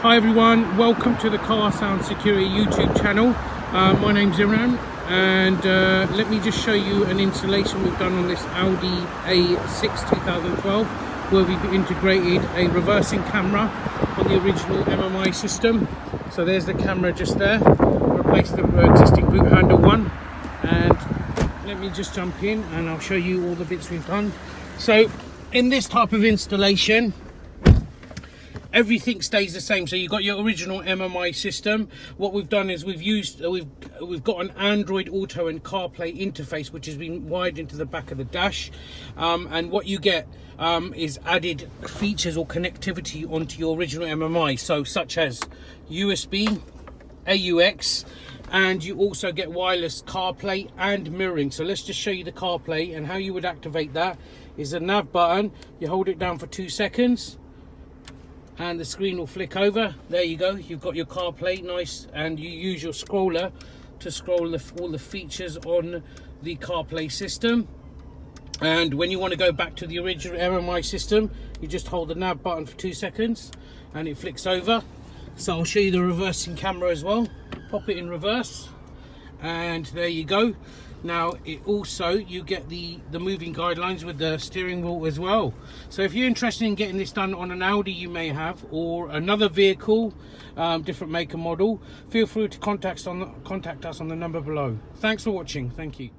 Hi everyone, welcome to the Car Sound Security YouTube channel. My name's Iran, and let me just show you an installation we've done on this Audi A6 2012, where we've integrated a reversing camera on the original MMI system. So there's the camera just there, replaced the existing boot handle one, and let me just jump in and I'll show you all the bits we've done. So in this type of installation, everything stays the same. So you've got your original MMI system. What we've done is we've got an Android Auto and Carplay interface, which has been wired into the back of the dash, and what you get is added features or connectivity onto your original MMI, so such as USB, AUX, and you also get wireless CarPlay and mirroring. So let's just show you the CarPlay, and how you would activate that is a nav button. You hold it down for 2 seconds and the screen will flick over. There you go, you've got your CarPlay, nice, and you use your scroller to scroll all the features on the CarPlay system. And when you want to go back to the original MMI system, you just hold the nav button for 2 seconds and it flicks over. So I'll show you the reversing camera as well. Pop it in reverse and there you go. Now it also, you get the moving guidelines with the steering wheel as well. So if you're interested in getting this done on an Audi you may have, or another vehicle, different make and model, feel free to contact us on the number below. Thanks for watching. Thank you.